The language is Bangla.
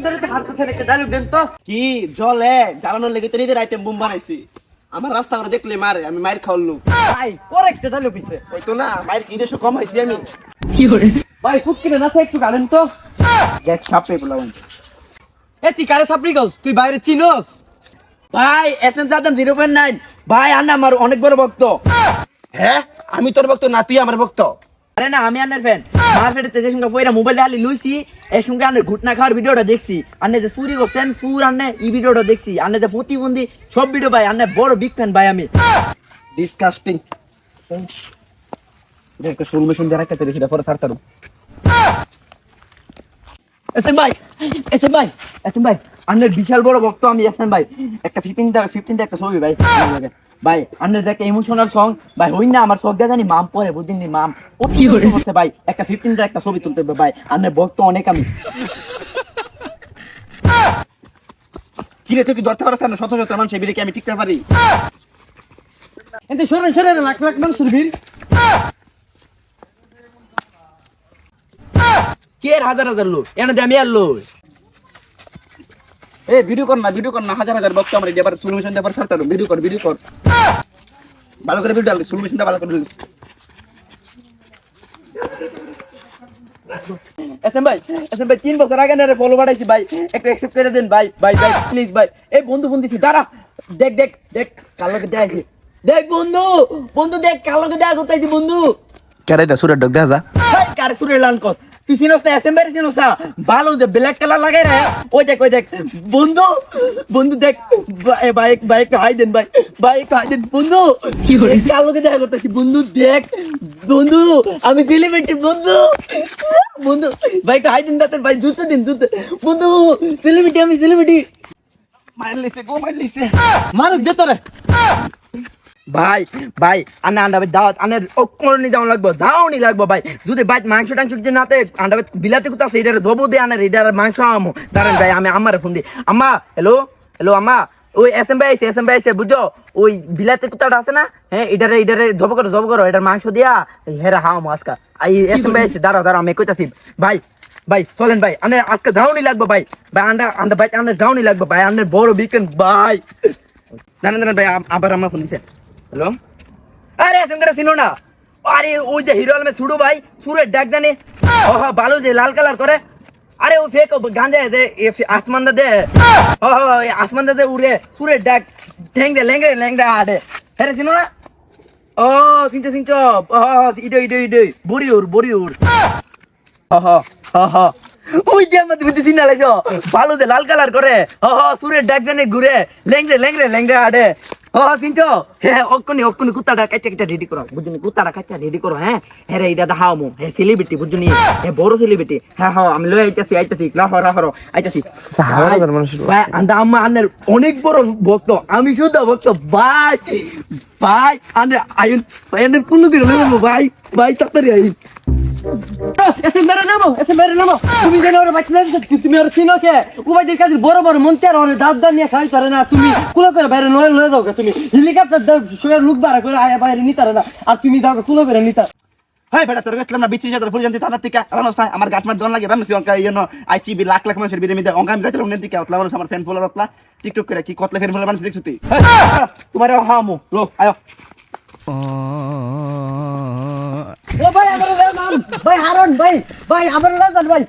ধরে তো হারতেছেন একটা ডায়লগ দেন তো। কি জলে জ্বালানোর লেগে তো নিজের আইটেম বোম বানাইছি। আমার রাস্তা করে দেখলে মারে, আমি মায়ের খাওয়ালু। ভাই পরে একটা ডায়লগ দিছে। ওই তো না মায়ের কি দেশে কম হয়েছি আমি। ভাই ফুটকিনে নাচে একটু গালেন তো। দেখ সাপে বললাম। এ তুই কারে সাপড়ি গস, তুই বাইরে চিনোস? ভাই এসএম সাদাম 0.9 ভাই আন্না আমার অনেক বড় ভক্ত। হ্যাঁ আমি তোর ভক্ত না তুই আমার ভক্ত। আরে না আমি আন্নার ফ্যান। মার ফেটে তেজের সঙ্গে পয়রা মোবাইলে হালি লুইছি, এর সঙ্গে আন্নের ঘুটনা খাওয়ার ভিডিওটা দেখছি, আন্নে যে চুরি করছেন সুর আন্নে এই ভিডিওটা দেখছি, আন্নে যে প্রতিবন্ধী সব ভিডিও ভাই আন্নের বড় বিগ ফ্যান ভাই আমি। ডিসকাস্টিং। একটা শুল মেশিন দিয়ে রাখতে দেখি পরে সার তারু। এসএম ভাই এসএম ভাই এসএম ভাই আন্নের বিশাল বড় ভক্ত আমি এসএম ভাই। একটা 15টা একটা ছবি ভাই ভাই আন্নের একটা ইমোশনাল সং ভাই হই না আমার সঙ্গে জানি মাম পরে বুঝিন নি মাম ও কি করতে ভাই একটা 15টা একটা ছবি তুলতে হবে ভাই আন্নের ভক্ত অনেক আমি। কি রে তুই কি ধরতে পারছ না? শত শত মানুষ বিলে কি আমি টিকতে পারি? এতে সরেন সরেন, লাখ লাখ মানুষের ভিড়। কে এর হাজার হাজার লোক এনে আমি আর লোক। এ ভিডিও কর না হাজার হাজার ভক্ত আমার এবার শুল মেশিন দিয়ে পরে সার তারু। ভিডিও কর ভালো করে ভিডিও ডাল, শুল মেশিন দিয়ে ভালো করে দিস। এসএম ভাই 3 বছর আগে না ফলো বাড়াইছি ভাই, একটু অ্যাকসেপ্ট করে দেন ভাই ভাই ভাই প্লিজ ভাই। এই বন্ধু ফোন দিছি দাঁড়া, দেখ দেখ দেখ কালোকে দেখাইছি, দেখ বন্ধু বন্ধু দেখ কালোকে দেখা করতেছি বন্ধু। কেরাইটা সুরের ডক দেখা যা। ভাই কারে সুরে লান কর তুই চিনোস না? এসএম ভাই চিনোস না? ভালো যে ব্ল্যাক কালার লাগাই রে, ওই দেখ বন্ধু বন্ধু দেখ ভাই ভাই একটু হাই দেন ভাই একটু হাই দেন বন্ধু। কালোকে দেখা করতেছি বন্ধু, দেখ বন্ধু আমি সেলিব্রিটি বন্ধু বন্ধু ভাই একটু হাই দেন দাঁতের ভাই, জুতো দিন জুতো বন্ধু, সেলিব্রিটি আমি সেলিব্রিটি। মার লিছে মানুষ দে তোরে। ভাই ভাই আন্না আন্ডা ভাই দাওয়াত আনের অকরণি যাওয়া লাগবো যাওনি লাগবো ভাই। যদি ভাই মাংস টাংস যে নাতে আন্ডা ভাই বিলাতে কোথা আছে এটার জব দে আনের এটার মাংস আমো দাঁড়ান ভাই আমি আমার ফোন দিই। আম্মা হ্যালো আম্মা ওই এসএম ভাই আইছে বুঝছো? ওই বিলাতে কোথাটা আছে না, হ্যাঁ এটারে জব করো এটার মাংস দিয়া হেরা হাম আজকা। এই এসএম ভাই আইছে দাঁড়াও আমি কইতাছি ভাই ভাই চলেন ভাই আনে আজকে যাওনি লাগবো ভাই আন্ডা ভাই আন্ডা যাওনি লাগবো ভাই আন্নের বড় বিকেন ভাই। না ভাই আবার আমার ফোন দিছে। হ্যালো আরে এসএমটা চিনো না? আরে ওই যে হিরো আলমে ছুড়ো ভাই সুরের ডাক জানে ও হ্যাঁ ভালো যে লাল কালার করে। আরে ও ফেক গাঁজা দে আসমান দে ও আসমান দে উড়ে সুরের ডাক ঠেং দে লেংড়ে আডে হ্যাঁ চিনো না? ও চিনছো ইডো বড়িউর ওই যে আমাদের বুঝতে চিনা লাগছো ভালো যে লাল কালার করে সুরের ডাক জানে ঘুরে লেংড়ে আডে চিনছো? হ্যাঁ অক্ষণি কুত্তাটা কাইটা রেডি করো বুঝুনি, কুত্তাটা কাইটা রেডি করো। হ্যাঁ হ্যাঁ এটা দেখাও মো হ্যাঁ সেলিব্রিটি বুঝুনি, হ্যাঁ বড় সেলিব্রিটি। হ্যাঁ আমি লই আইতাছি লাহর আইতাছি ভাই আন্দা আম্মা আন্নের অনেক বড় ভক্ত আমি শুদ্ধ ভক্ত ভাই ভাই আন্নে আইন ভাই আন্নের কোনো দিন ভাই তাড়াতাড়ি আইন। এসএম বেরে নামো তুমি জানো ওর বাচ্চা তুমি ওর চিনো কে? উবাইদের কাছে বড় বড় মন্ত্রী আর ওর দাঁত নিয়ে খাই পারে না, তুমি কুলো করে বাইরে লয়ে যাও তুমি হেলিকপ্টার দাও সবার লোক বাড়া করে আয়া বাইরে নিতারে না, আর তুমি দাও কুলো করে নিতা। হাই বেটা তোর গেছিলাম না বিচি যাত্রা ফুল জানতে তাদের থেকে রানোস না আমার গাছ মার দন লাগে রানোস অঙ্কা ইয়েনো আইচি বি লাখ লাখ মানুষের বিরে মিদে অঙ্কা আমি যাইছিলাম নেন দিকে অতলা মানুষ আমার ফ্যান ফলোয়ার অতলা টিকটক করে কি কতলা ফ্যান ফলোয়ার মানুষ দেখছ তুই তোমার হামো লো আয়ো ও ভাই আমার নাম ভাই হারন ভাই আমার নাম ভাই